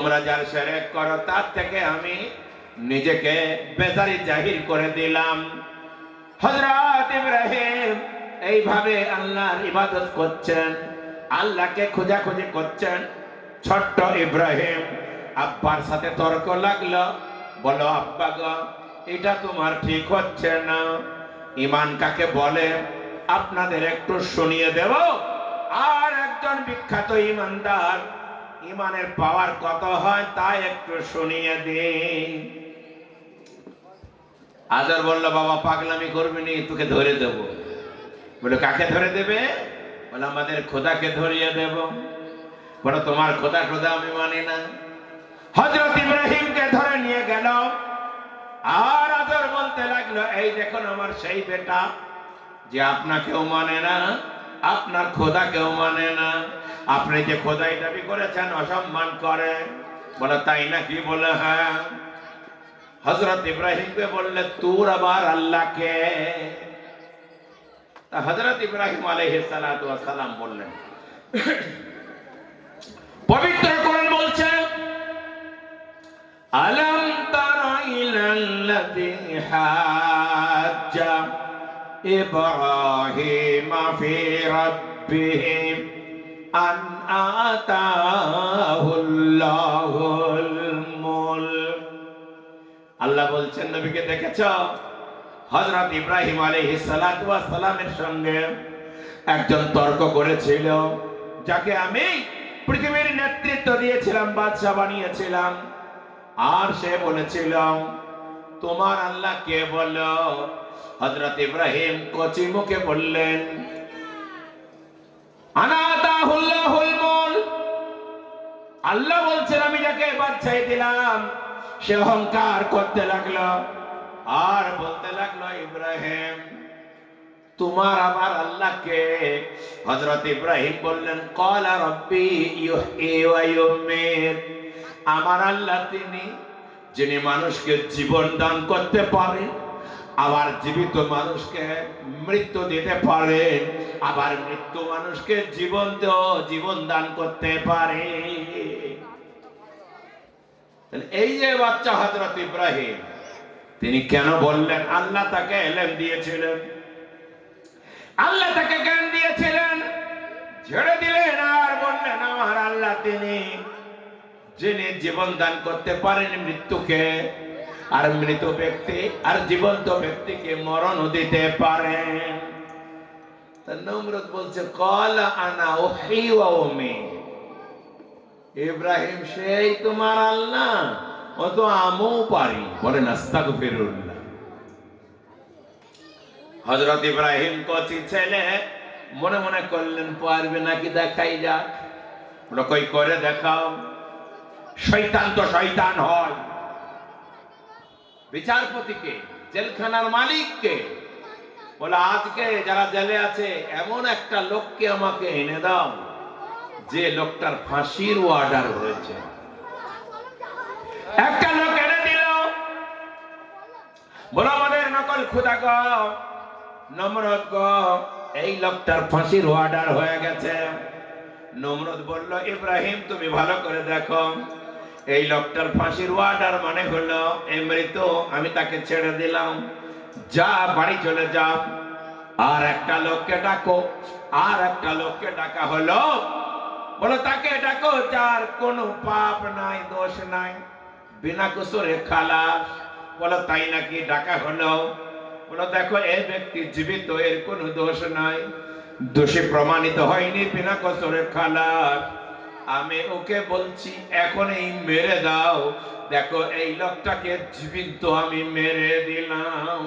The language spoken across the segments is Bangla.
তোমরা যার শিরক করো তার থেকে আমি নিজেকে বেজারি জাহির করে দিলাম। হযরত ইব্রাহিম এইভাবে আল্লাহর ইবাদত করছেন, আল্লাহকে খোঁজাখুঁজি করছেন। ছোট্ট ইব্রাহিম আব্বার সাথে তর্ক লাগলো, বলো আব্বা গো, এটা তোমার ঠিক হচ্ছে না। ঈমান কাকে বলে আপনাদের একটু শুনিয়ে দেব। আর একজন বিখ্যাত ঈমানদার ঈমানের পাওয়ার কত হয় তাই একটু শুনিয়ে দিই। আজর বলল, বাবা পাগলামি করবি নি, তোকে ধরে দেব। বলে কাকে ধরে দেবে? বলে আমাদের খোদাকে ধরিয়ে দেব। বলে তোমার খোদা খোদা আমি মানি না। হযরত ইব্রাহিমকে ধরে নিয়ে গেল। আর আজর বলতে লাগলো, এই দেখুন আমার সেই বেটা যে আপনাকেও মানে না, আপনার খোদাকেও মানে না। আপনি যে খোদাই দাবি করেছেন অসম্মান করে। বলে তাই নাকি? বলে হ্যাঁ। হযরত ইব্রাহিমকে বললে, তোর আবার আল্লাহকে? তা হযরত ইব্রাহিম আলাইহিস সালাতু ওয়াস সালাম বললেন, পবিত্র কোরআন বলছে, আলাম তারা ইলাল্লাযী হাজ্জা ইব্রাহিম ফি রাব্বিহি আন আতাহুল্লাহুল মুলক। আল্লাহ বলছেন, নবীকে দেখেছো? হযরত ইব্রাহিম আলাইহিস সালাতু ওয়াস সালামের সঙ্গে একজন তর্ক করেছিল, যাকে আমি পৃথিবীর নেতৃত্ব দিয়েছিলাম, বাদশা বানিয়েছিলাম। আর সে বলেছিল, তোমার আল্লাহ কে বলো? হযরত ইব্রাহিম কচি মুখে বললেন, আনা আতাহুল্লাহুল মুলক। আল্লাহ বলছেন আমি যাকে বাদশাহী দিলাম। সে অহংকার করতে লাগলো আর বলতে লাগলো, ইব্রাহিম তোমার আবার আল্লাহকে? হযরত ইব্রাহিম বললেন, ক্বালা রাব্বি ইউহয়ী ওয়া ইউমীত। আমার আল্লাহ তিনি যিনি মানুষকে জীবন দান করতে পারেন, আবার জীবিত মানুষকে মৃত্যু দিতে পারেন, আবার মৃত্যু মানুষকে জীবন দান করতে পারে। এই যে বাচ্চা হযরত ইব্রাহিম, তিনি কেন বললেন? আল্লাহ তাকে ইলম দিয়েছিলেন, আল্লাহ তাকে জ্ঞান দিয়েছিলেন। ছেড়ে দিলেন আর বললেন, আমার আল্লাহ তিনি যিনি জীবন দান করতে পারেন মৃত্যুকে, আর মৃত ব্যক্তি আর জীবন্ত ব্যক্তিকে মরণ দিতে পারেন। নমরুদ বলছে, ক্বালা আনা উহয়ী ওয়া উমীত। ইব্রাহিম সেই তোমার আল্লাহ, ও তো আমিও পারি। বলেন আস্তাগফিরুল্লাহ। হযরত ইব্রাহিম কচি ছেলে, মনে মনে করলেন পারবে নাকি দেখাই যাক। বলে কই করে দেখাও। শয়তান তো শয়তান হয়। বিচারপতিকে, জেলখানার মালিককে বলে, আজকে যারা জেলে আছে এমন একটা লোককে আমাকে এনে দাও যে লোকটার ফাঁসির অর্ডার হয়েছে। একটা লোক এনে দিল। বলো আমাদের নকল খোদা গো, নমরুদ গো, এই লোকটার ফাঁসির অর্ডার হয়ে গেছে। নমরুদ বলল, ইব্রাহিম তুমি ভালো করে দেখো, এই লোকটার ফাঁসির অর্ডার মানে হলো এই মৃত, আমি তাকে ছেড়ে দিলাম, যা বাড়ি চলে যাও। আর একটা লোককে ডাকো। আর একটা লোককে ডাকা হলো। বলো তাকে ডাকো যার কোনো পাপ নাই, দোষ নাই, বিনা কুসুরে খালাস। বলো তাই নাকি? ডাকা হলো। বলো দেখো এই ব্যক্তি জীবিত, এর কোনো দোষ নাই, দোষী প্রমাণিত হয়নি, বিনা কুসুরে খালাস। আমি ওকে বলছি এখনই মেরে দাও। দেখো এই লোকটাকে জীবিত আমি মেরে দিলাম।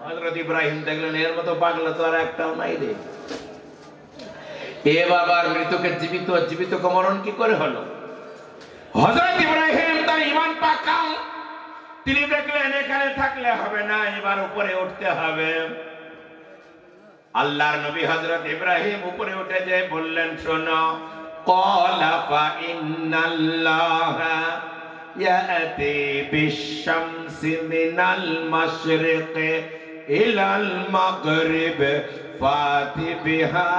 হযরত ইব্রাহিম দেখলেন এর মতো পাগলা তো আর একটাও নাই রে। এ বাবার মৃতকে জীবিত, জীবিতকে মরণ কি করে হলো? হযরত ইব্রাহিম তার ঈমান পাকা। তিনি দেখলেন এখানে থাকলে হবে না, এবার উপরে উঠতে হবে। আল্লাহর নবী হযরত ইব্রাহিম উপরে উঠে যে বললেন, শোনো, ক্বালা ফা ইন্নাল্লাহা ইয়াতি বিশ-শামসি মিনাল মাশরিকি ইলাল মাগরিব ফাতি বিহা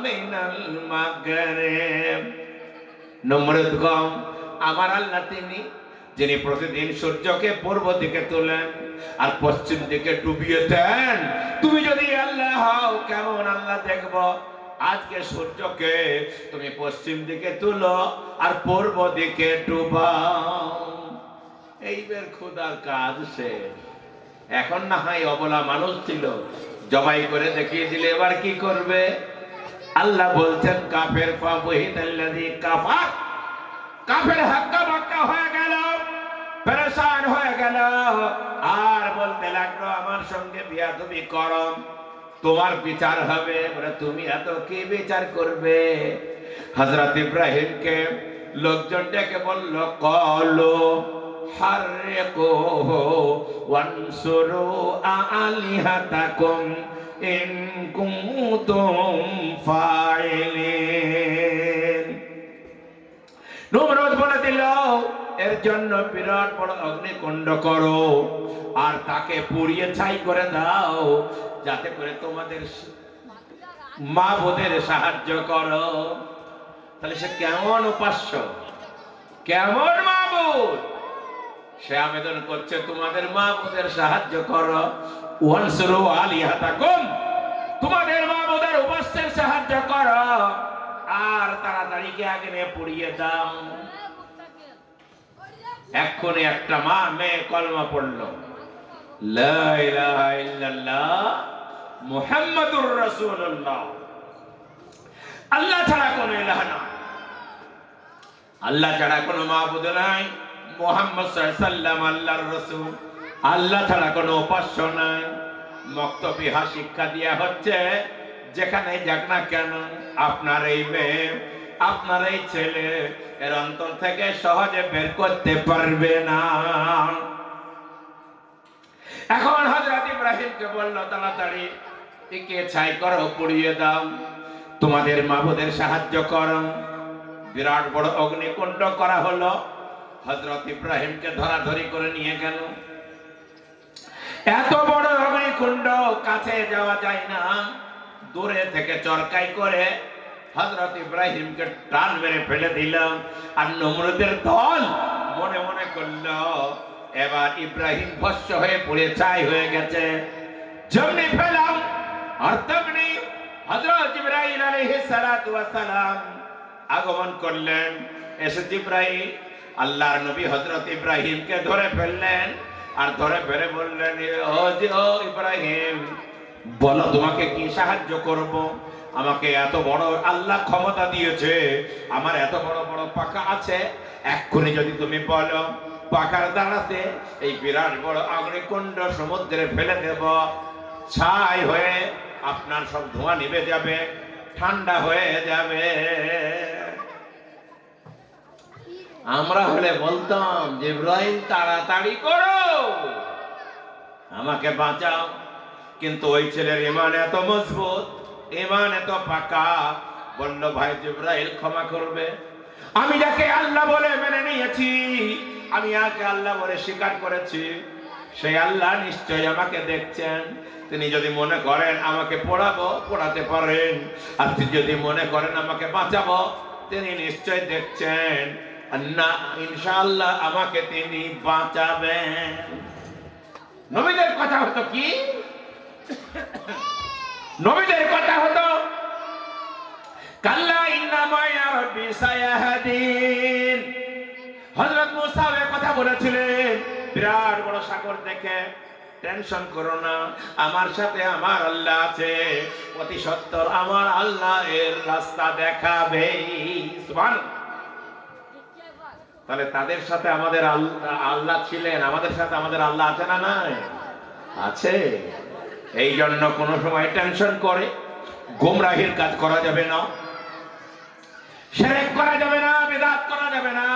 মিনাল মাগরিব। নমরুদ কম আমার আল্লাহ তিনি যিনি প্রতিদিন সূর্যকে পূর্ব দিকে তোলেন আর পশ্চিম দিকে ডুবিয়ে দেন। তুমি যদি আল্লাহ হও কেমন আল্লাহ দেখব? আজকে সূর্যকে তুমি পশ্চিম দিকে তুলো আর পূর্ব দিকে ডুবাও। এইবার খোদার কাজ শেষ। এখন না হয় অবলা মানুষ ছিল, জবাই করে দেখিয়ে দিলে এবার কি করবে? আল্লাহ বলছেন কাফের ফাবহিতাল্লাযী কাফার, কাফের হাক্কা বাক্কা হয়ে গেল, পেরেশান হয়ে গেল, আর বলতে লাগলো আমার সঙ্গে বিয়াদবি করো, তোমার বিচার হবে। বলে তুমি এত কি বিচার করবে? হযরত ইব্রাহিমকে লোকজন ডেকে বলল কলো হাররিকুহু ওয়ানসুরু আলিহাতাকুম ইন কুনতুম ফাইলিন। নমরুদ বলে দিল এর জন্য বিরাট বড় অগ্নিকুণ্ড করো আর তাকে পুড়িয়ে ছাই করে দাও, যাতে করে তোমাদের মাবুদের সাহায্য করো। তাহলে সে কেমন উপাস্য, কেমন মাবুদ? সে আবেদন করছে তোমাদের মাবুদের সাহায্য করো। ওয়ানসুরু আলিহাতাকুম, তোমাদের মাবুদের উপাস্যের সাহায্য করো আর তাড়াতাড়ি কে আগুনে পুড়িয়ে দাও। এক্ষুনি একটা মেয়ে কলমা পড়লো, লা ইলাহা ইল্লাল্লাহ মুহাম্মাদুর রাসূলুল্লাহ। আল্লাহ ছাড়া কোনো ইলাহ নাই, আল্লাহ ছাড়া কোনো মাবুদ নাই, মুহাম্মদ সাল্লাল্লাহু আলাইহি ওয়াসাল্লাম আল্লাহর রাসূল, আল্লাহ ছাড়া কোনো উপাস্য নাই। মক্তবিহা শিক্ষা দেয়া হচ্ছে যেখানে যাক না কেন আপনার এই মেয়ে, আপনার এই ছেলে এর অন্তর থেকে সহজে বের করতে পারবে না। এখন হযরত ইব্রাহিমকে বলল তাড়াতাড়ি একে ছাই করো, পুড়িয়ে দাও, তোমাদের মাবুদের সাহায্য করো। বিরাট বড় অগ্নিকুণ্ড করা হলো। হযরত ইব্রাহিমকে ধরাধরি করে নিয়ে গেল। এত বড় অগ্নিকুণ্ড, কাছে যাওয়া যায় না, দূরে থেকে চরকাই করে হযরত ইব্রাহিমকে টান মেরে ফেলে দিল। আর নমরুদের দল মনে মনে করল এবার ইব্রাহিম ভস্ম হয়ে পুড়ে ছাই হয়ে গেছে। যেমনি ফেলাম আর তেমনি হযরত জিবরাইল আলাইহিস সালাতু ওয়াস সালাম আগমন করলেন। এসে জিবরাইল আল্লাহর নবী হযরত ইব্রাহিমকে ধরে ফেললেন আর ধরে ফেলে বললেন, ও ইব্রাহিম বলো তোমাকে কি সাহায্য করব? আমাকে এত বড় আল্লাহ ক্ষমতা দিয়েছে, আমার এত বড় বড় পাখা আছে, এক্ষুনি যদি তুমি বলো পাখার দ্বারাতে এই বিরাট বড় অগ্নিকুণ্ড সমুদ্রে ফেলে দেব, ছাই হয়ে আপনার সব ধোঁয়া নিভে যাবে, ঠান্ডা হয়ে যাবে। আমরা হলে বলতাম যে ইব্রাহিম তাড়াতাড়ি করো, আমাকে বাঁচাও। কিন্তু ওই ছেলের ঈমান এত মজবুত, ঈমান এত পাকা, বলল ভাই জিবরাইল ক্ষমা করবে, আমি যাকে আল্লাহ বলে মেনে নিয়েছি, আমি যাকে আল্লাহ বলে স্বীকার করেছি, সেই আল্লাহ নিশ্চয়ই আমাকে দেখছেন। তিনি যদি মনে করেন আমাকে পোড়াবো, পোড়াতে পারেন, আর তিনি যদি মনে করেন আমাকে বাঁচাবো, তিনি নিশ্চয় দেখছেন, না ইনশাআল্লাহ আমাকে তিনি বাঁচাবেন। নবীদের কথা হতো কি? নবীদের কথা হতো কাল্লা ইন্না মায়া রাব্বি সায়াহদিন। হযরত মুসা এর কথা বলেছিলেন, বিরাট বড় সাগর দেখে টেনশন করো না, আমার সাথে আমার আল্লাহ আছে, অতি সত্বর আমার আল্লাহ এর রাস্তা দেখাবে। সুবহানাল্লাহ। তাহলে তাদের সাথে আমাদের আল্লাহ ছিলেন, আমাদের সাথে আমাদের আল্লাহ আছে না? নাই, আছে। এই জন্য কোন সময় টেনশন করে গোমরাহির কাজ করা যাবে না, শিরক করা যাবে না, বিদআত করা যাবে না,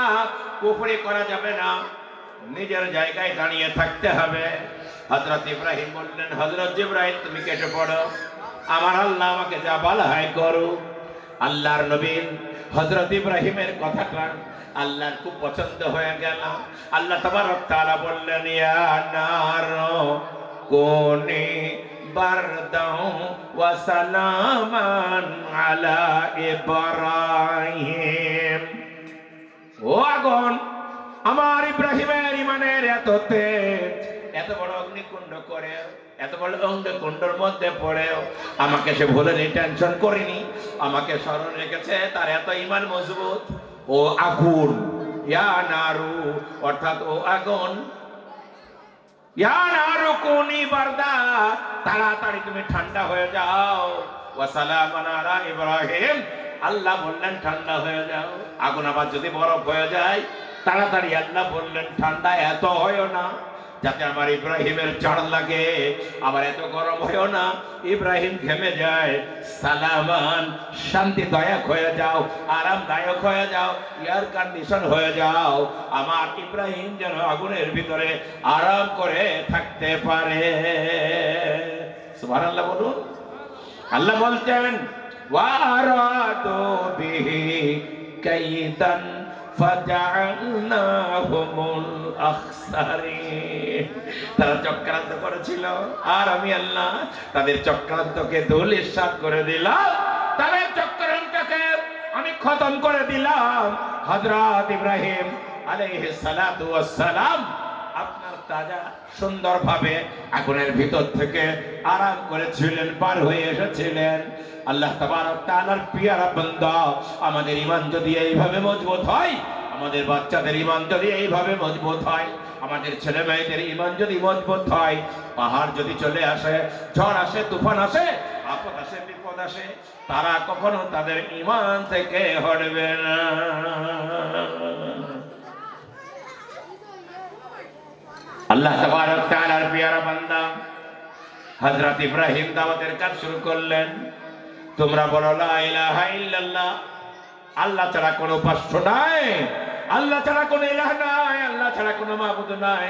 কুফরি করা যাবে না, নিজের জায়গায় দাঁড়িয়ে থাকতে হবে। হযরত ইব্রাহিম বললেন, হযরত জিবরাইল তুমি কেটে পড়ো, আমার আল্লাহ আমাকে যা বলা হয় করো। আল্লাহর নবী হযরত ইব্রাহিমের কথাটা আল্লাহর খুব পছন্দ হয়ে গেল। আল্লাহ তাবারক তাআলা বললেন, ইয়া নার কুনি বারদাও ওয়া সালামান আলা ইব্রাহিম। আগুন আমার ইব্রাহিমের ইমানের এত তেজ, এত বড় অগ্নিকুণ্ড করে, এত বড় অগ্নিকুণ্ডের মধ্যে পড়েও আমাকে সে ভুলেনি, টেনশন করেনি, আমাকে স্মরণ রেখেছে। তার এত ইমান মজবুত। ও আগুন, ইয়া নারু, অর্থাৎ ও আগুন, ইয়া নারু কুনি বারদা, তাড়াতাড়ি তুমি ঠান্ডা হয়ে যাও। ওয়া সালামান আলা ইব্রাহিম, আল্লাহ বললেন ঠান্ডা হয়ে যাও। আগুন আবার যদি বরফ হয়ে যায়, তাড়াতাড়ি আল্লাহ বললেন ঠান্ডা এত হয় না যাতে আমার ইব্রাহিমের জ্বর লাগে, আবার এত গরম হয় না ইব্রাহিম ঘেমে যায়। সালামান, শান্তিদায়ক হয়ে যাও, আরামদায়ক হয়ে যাও, এয়ার কন্ডিশন হয়ে যাও, আমার ইব্রাহিম যেন আগুনের ভিতরে আরাম করে থাকতে পারে। সুবহানাল্লাহ বলুন। আল্লাহ বলছেন ওয়ারাদু বিহি কাইদান ফাজআলনাহুমুল আখসারিন। তারা চক্রান্ত করেছিল, আর আমি আল্লাহ তাদের চক্রান্তকে ধূলিসাৎ করে দিলাম, তাদের চক্রান্তকে আমি খতম করে দিলাম। হযরত ইব্রাহিম আলাইহিস সালাতু ওয়াস সালাম আপনার তাজা সুন্দরভাবে আগুনের ভিতর থেকে আরাম করেছিলেন, পার হয়ে এসেছিলেন। আল্লাহ তাবারক তাআলার পিয়ারা বান্দা, আমাদের ঈমান যদি এইভাবে মজবুত হয়, আমাদের বাচ্চাদের ঈমান যদি এইভাবে মজবুত হয়, আমাদের ছেলে মেয়েদের ঈমান যদি মজবুত হয়, পাহাড় যদি চলে আসে, ঝড় আসে, তুফান আসে, আপদ আসে, বিপদ আসে, তারা কখনো তাদের ঈমান থেকে হটবে না। আল্লাহ তাবারক তাআলার পিয়ারা বান্দা হযরত ইব্রাহিম দাওয়াতের কাজ শুরু করলেন। তোমরা বলো লা ইলাহা ইল্লাল্লাহ, আল্লাহ ছাড়া কোনো উপাস্য নাই, আল্লাহ ছাড়া কোনো ইলাহ নাই, আল্লাহ ছাড়া কোনো মাবুদ নাই।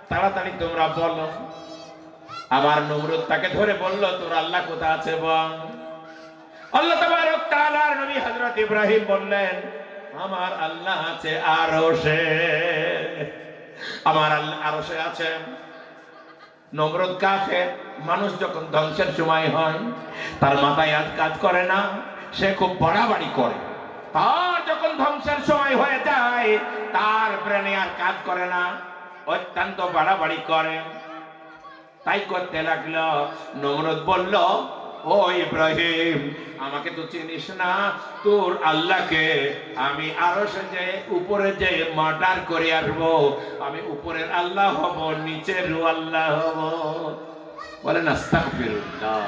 তাড়াতাড়ি তোমরা বলো। আবার নমরুদ তাকে ধরে বলল, তোর আল্লাহ কোথায় আছে বল। আল্লাহ তাবারক তাআলার নবী হযরত ইব্রাহিম বললেন, আমার আল্লাহ আছে আরশে, আমার আল্লাহ আরশে আছে। নমরুদ কাফের মানুষ, যখন ধ্বংসের সময় হয় তার মাথায় আজ কাজ করে না, সে খুব বাড়াবাড়ি করে। তার যখন ধ্বংসের সময় হয়ে যায়, তার ব্রেনে আর কাজ করে না, অত্যন্ত বাড়াবাড়ি করে। তাই করতে লাগলো। নমরুদ বলল, ও ইব্রাহিম, আমাকে তো চিনিস না, তোর আল্লাহকে আমি আরশে যে উপরে যে মার্ডার করে আসবো, আমি উপরের আল্লাহ হব, নিচের আল্লাহ হব। বলেন আস্তাগফিরুল্লাহ।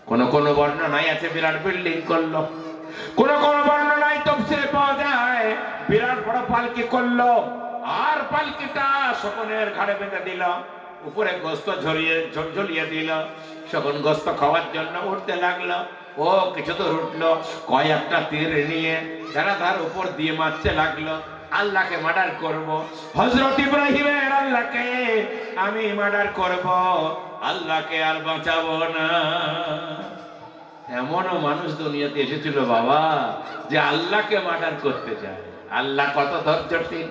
কোন কোন বর্ণনায় আছে বিরাট বিল্ডিং করলো, কোন কোন বর্ণনায় তাফসীরে পাওয়া যায় বিরাট বড় পালকি করলো, আর পালকিটা শকুনের ঘাড়ে বেঁধে দিল, উপরে গোস্ত ঝরিয়ে দিল। শকুন গোস্ত খাওয়ার জন্য উঠতে লাগলো। ও কিছু দূর উঠলো, কয়েকটা তীর নিয়ে তার উপর দিয়ে মারতে লাগলো। আল্লাহকে মার্ডার করব, হযরত ইব্রাহিমের আল্লাহকে আমি মার্ডার করব, আল্লাহকে আর বাঁচাবো না। এমনও মানুষ দুনিয়াতে এসেছিল বাবা, যে আল্লাহকে মার্ডার করতে চায়। আল্লাহ কত ধৈর্যশীল।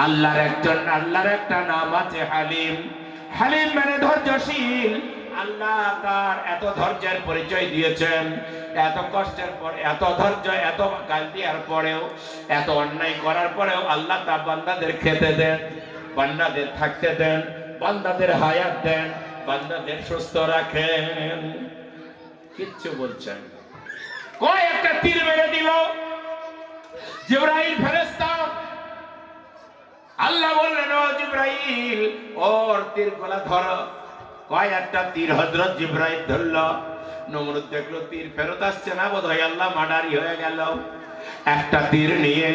আল্লাহর একটা নাম আছে হালিম। হালিম মানে ধৈর্যশীল। আল্লাহ তার এত ধৈর্যের পরিচয় দিয়েছেন। এত কষ্টের পর, এত ধৈর্য, এত গাল দেওয়ার পরেও, এত অন্যায় করার পরেও আল্লাহ তার বান্দাদের খেতে দেন, বান্দাদের থাকতে দেন, বান্দাদের হায়াত দেন, বান্দাদের সুস্থ রাখেন। কিচ্ছু বলছেন। কয়েকটা তীর মেরে দিল জিবরাইল ফেরেশতা। আল্লাহ বললেন, ও জিবরাইল, ওর তীর গলা ধরো। কয়েকটা তীর হযরত জিবরাইল ধরল। নমরুদ দেখলো তীর ফেরত আসছে না, বোধহয় আল্লাহ মার্ডারই হয়ে গেল। একটা তীর নিয়ে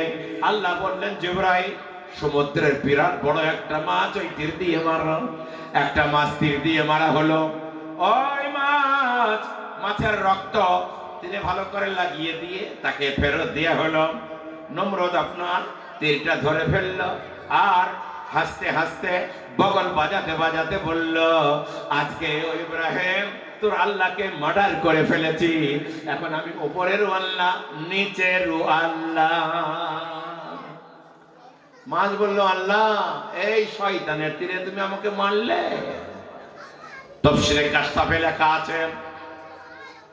আল্লাহ বললেন, জিবরাইল, সমুদ্রের বিরাট বড় একটা মাছ, ওই তীর দিয়ে মারো। একটা মাছ তীর দিয়ে মারা হলো। ওই মাছের রক্ত তীরে ভালো করে লাগিয়ে দিয়ে তাকে ফেরত দেয়া হলো। নমরুদ আপনার তীরটা ধরে ফেললো, আর হাসতে হাসতে বগল বাজাতে বাজাতে বলল, আজকে ওই ইব্রাহিম তোর আল্লাহকে মার্ডার করে ফেলেছি, এখন আমি উপরেরও আল্লাহ, নিচেরও আল্লাহ। মাছ বলল, আল্লাহ, এই শয়তানের তীরে তুমি আমাকে মারলে। তাফসীরে কাশফে লেখা আছে,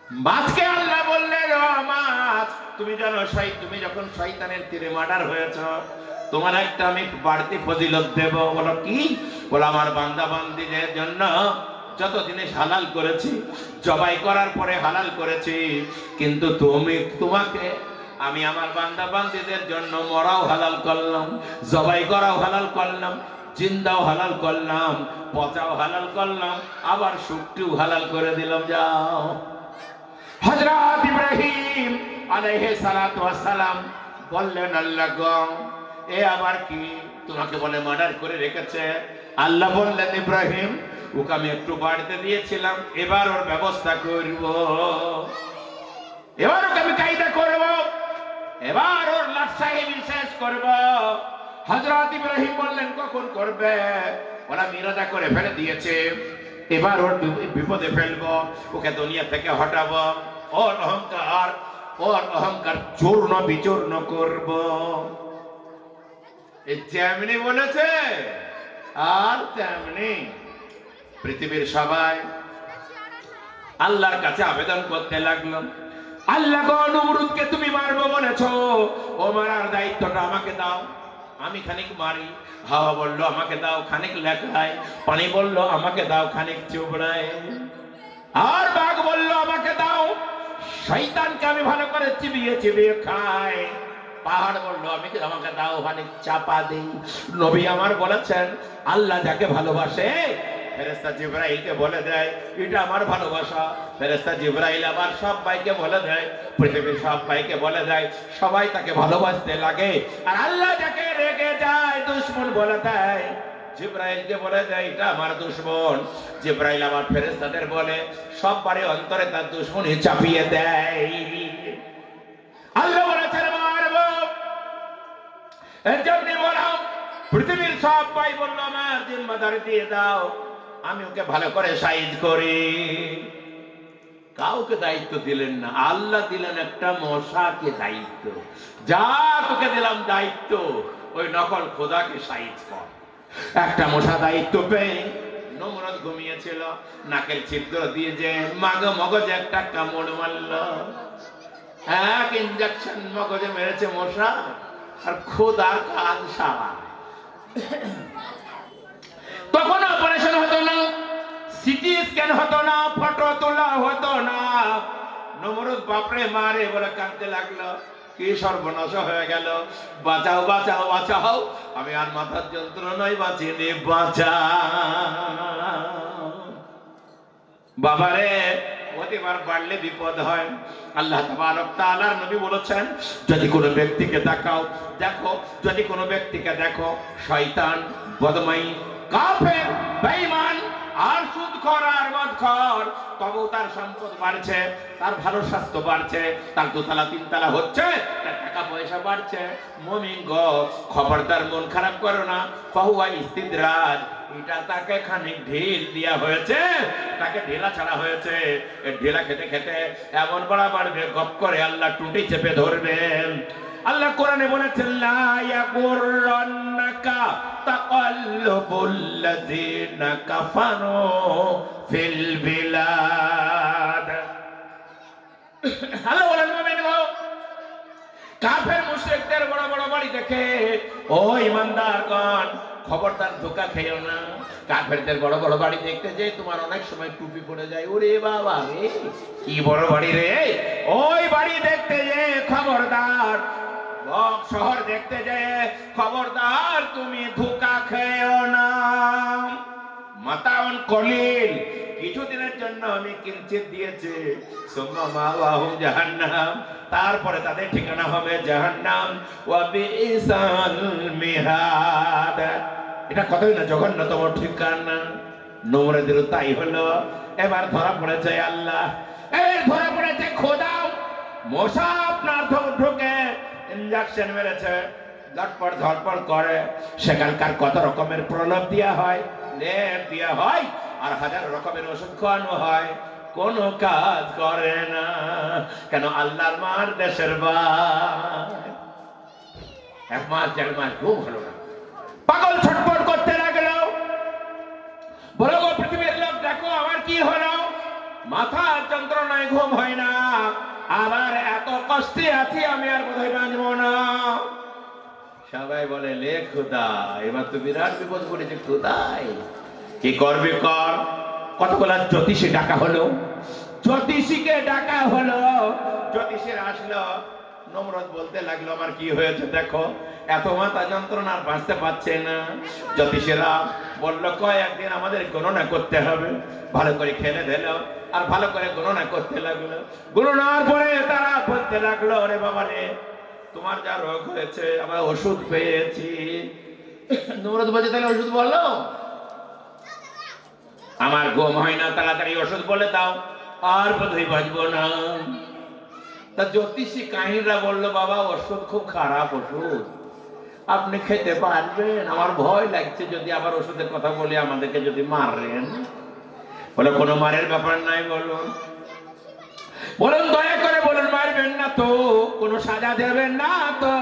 মাছকে আল্লাহ বললেন, ও মাছ, তুমি যখন শয়তানের তীরে মার্ডার হয়েছ, তোমার একটা আমি বাড়তি ফজিলত দেব। বলো কি? বলো, আমার বান্দা বান্দীদের জন্য যত জিনিস হালাল করেছি, জবাই করার পরে হালাল করেছি, কিন্তু তোমাকে আমি আমার বান্দা বান্দীদের জন্য মরাও হালাল করলাম, জবাই করাও হালাল করলাম, জিন্দাও হালাল করলাম, পচাও হালাল করলাম, আবার শুকটিও হালাল করে দিলাম। যাও। হযরত ইব্রাহিম আলাইহিস সালাতু ওয়াস সালাম বললেন, আল্লাহ গো, এ আবার কি? তোমাকে বলে মার্ডার করে রেখেছে। আল্লাহ বললেন, ইব্রাহিম, ওকে আমি একটু বাড়িতে দিয়েছিলাম, এবার ওর ব্যবস্থা করব, এবার ওকে আমি কায়দা করব, এবার ওর লাশ সাহেবী শেষ করব। হযরত ইব্রাহিম বললেন, কখন করবে? ওরা মিরাজা করে ফেলে দিয়েছে, এবার ওর বিপদে ফেলবো, ওকে দুনিয়া থেকে হটাবো, ওর অহংকার চূর্ণ বিচূর্ণ করব। যেমনি বলেছে আর তেমনি পৃথিবীর সবাই আল্লাহর কাছে আবেদন করতে লাগলো, আল্লাহ গো, নমরুদকে তুমি মারবো বলেছো, ও মারার দায়িত্বটা আমাকে দাও, আমি খানিক মারি। হাওয়া বললো, আমাকে দাও খানিক লেখায়। পানি বললো, আমাকে দাও খানিক চুবড়ায়। আর বাঘ বললো, আমাকে দাও, শয়তানকে আমি ভালো করে চিবিয়ে চিবিয়ে খাই। পাহাড় বললো, আমাকে দাও খানিক চাপা দেই। নবী আমার বলেছেন, আল্লাহ যাকে ভালোবাসে ফেরেশতা জিবরাইলকে বলে দেয়, এটা আমার ভালোবাসা। ফেরেশতা জিবরাইল আবার সব ভাইকে বলে দেয়, পৃথিবীর সব ভাইকে বলে দেয়, সবাই তাকে ভালোবাসতে লাগে। আর আল্লাহ যাকে রেগে যায়, দুশমন বলে দেয়, জিবরাইলকে বলে দেয়, এটা আমার দুশমন। জিবরাইল আবার ফেরেশতাদের বলে, সব বারে অন্তরে তার দুশমনি চাপিয়ে দেয়। আল্লাহ বলেছেন, মারবো। এজন্য বললাম, পৃথিবীর সব ভাই বললো, আমার জিম্মাদারি দিয়ে দাও, আমি ওকে ভালো করে সাইজ করি। কাউকে দায়িত্ব দিলেন না, আল্লাহ দিলেন একটা মশাকে দায়িত্ব। যা, তোকে দিলাম দায়িত্ব, ওই নকল খোদাকে সাইজ কর। একটা মশা দায়িত্ব পেয়ে নমরুদ ঘুমিয়েছিল, নাকের ছিদ্র দিয়ে যে মগজে একটা কামড় মারল, এক ইঞ্জেকশন মগজে মেরেছে মশা। আর খোদার কাজ সারা। তখন অপারেশন হতো না, সিটি স্ক্যান হতো না, ফটো তোলা হতো না। নমরুদ বাপরে মারে বলে কাঁদতে লাগলো, কি সর্বনাশ হয়ে গেল, বাঁচাও বাঁচাও বাঁচাও, আমি আর মাথার যন্ত্রণায় বাঁচিনি, বাঁচাও। বাবারে, প্রতিবার বাড়লে বিপদ হয়। আল্লাহ তাবারক তাআলার নবী বলেছেন, যদি কোনো ব্যক্তিকে দেখো, যদি কোনো ব্যক্তিকে দেখো শয়তান, বদমাই, কাফের, বেঈমান আর সুদখোর আর মদখোর, তবু তার সম্পদ বাড়ছে, তার ভালো স্বাস্থ্য বাড়ছে, তার দোতলা তিনতলা হচ্ছে, তার টাকা পয়সা বাড়ছে, মুমিন গো, খবরদার মন খারাপ করো না, ফাহুয়া ইস্তিদরাজ, এটা তাকে খানিক ঢিল দেয়া হয়েছে, তাকে ঢেলা ছাড়া হয়েছে। ঢেলা খেতে খেতে এমন বড় বাড়বে, গপ করে আল্লাহ টুটি চেপে ধরবেন। আল্লাহ কোরআনে বলেছেন, লা ইয়াগুররান্নাকা তাকাল্লুবুল্লাযিনা কাফারু ফিল বিলাদ। আল্লাহ বলেন, মুমিন গো, কাফের মুশরিকদের বড় বড় বাড়ি দেখে, ও ইমানদারগণ, খবরদার ধোঁকা খেও না। কাফেরদের বড় বড় বাড়ি দেখতে যে তোমার অনেক সময় টুপি পড়ে যায়, ওরে বাবা রে, কি বড় বাড়ি রে। ওই বাড়ি দেখতে যে খবরদার, শহর দেখতে যে খবরদার, তুমি ধোঁকা খেও না। মাতাউন কলিল, কিছুদিনের জন্য আমি কিঞ্চিত দিয়েছি, সুম্মা মাওয়াহুম জাহান্নাম, তারপরে তাদের ঠিকানা হবে জাহান্নাম, ওয়া বিইসাল মিহাদ। এটা কতই না জঘন্যতম ঠিকানা। নমরুদেরও তাই হলো। এবার ধরা পড়েছে আল্লাহ, ধরা পড়েছে খোদা। মশা আপনার ঢুকে ইনজেকশন মেরেছে, লটপট ধরপট করে। সেখানকার কত রকমের প্রলোভ দেওয়া হয়, লেপ দেওয়া হয়, আর হাজার রকমের ওষুধ খাওয়ানো হয়, কোনো কাজ করে না। কেন? আল্লাহর মার দেশের ভাই। এক মাস দেড় মাস খুব হলো না, পাগল ছটপট করতে লাগলো, বলো গো পৃথিবীর লোক, দেখো আমার কি হলো। মাথার যন্ত্রণায় ঘুম হয় না, আবার এত কষ্টে আছি আমি আর বোধহয় বাঁচব না। সবাই বলে লে খোদা, এবার তো বিরাট বিপদ পড়েছে খোদাই, কি করবি কর। কতগুলা জ্যোতিষী ডাকা হলো, জ্যোতিষীকে ডাকা হলো, জ্যোতিষীর আসলো। নমরুদ বলতে লাগলো আমার কি হয়েছে দেখো, এত মাথা যন্ত্রণা আর বাঁচতে পারছে না। জ্যোতিষীরা বলল কয়েকদিন আমাদের গণনা করতে হবে। ভালো করে খেলে দিল আর ভালো করে গণনা করতে লাগলো। গণনার পরে তারা বলতে লাগলো রে বাবা রে, তোমার যা রোগ হয়েছে আমরা ওষুধ পেয়েছি। নমরুদ বলছে তাহলে ওষুধ বলো। আমার ঘুম হয় না, তাড়াতাড়ি ওষুধ বলে দাও, আর বোধহয় বাঁচবো না। তা জ্যোতিষী কাহিনীরা বললো বাবা ওষুধ খুব খারাপ ওষুধ, আপনি খেতে পারবেন? আমার ভয় লাগছে যদি আবার ওষুধের কথা বলি আমাদেরকে যদি মারেন। বলে কোনো মারের ব্যাপার নাই, বলুন বলুন দয়া করে বলুন, মারবেন না তো, কোনো সাজা দেবেন না তো?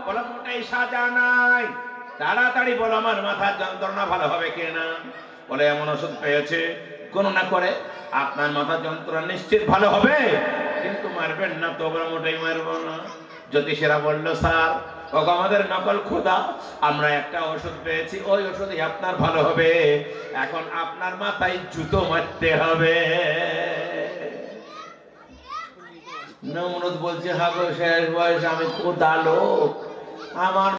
বলো মোটেই সাজা নাই, তাড়াতাড়ি বলো আমার মাথার যন্ত্রণা ভালো হবে কিনা। বলে এমন ওষুধ পেয়েছে গণনা করে আপনার মাথার যন্ত্রণা নিশ্চিত ভালো হবে, কিন্তু মারবেন না তো। বলে মোটেই মারবো না। জ্যোতিষীরা বললো স্যার ও আমাদের নকল খোদা, আমরা একটা ওষুধ পেয়েছি, ওই ওষুধই আপনার ভালো হবে, এখন আপনার মাথায় জুতো মারতে হবে। নমরুদ বলছে হাগো শেষ বয়স আমি খোদা লোক, আমার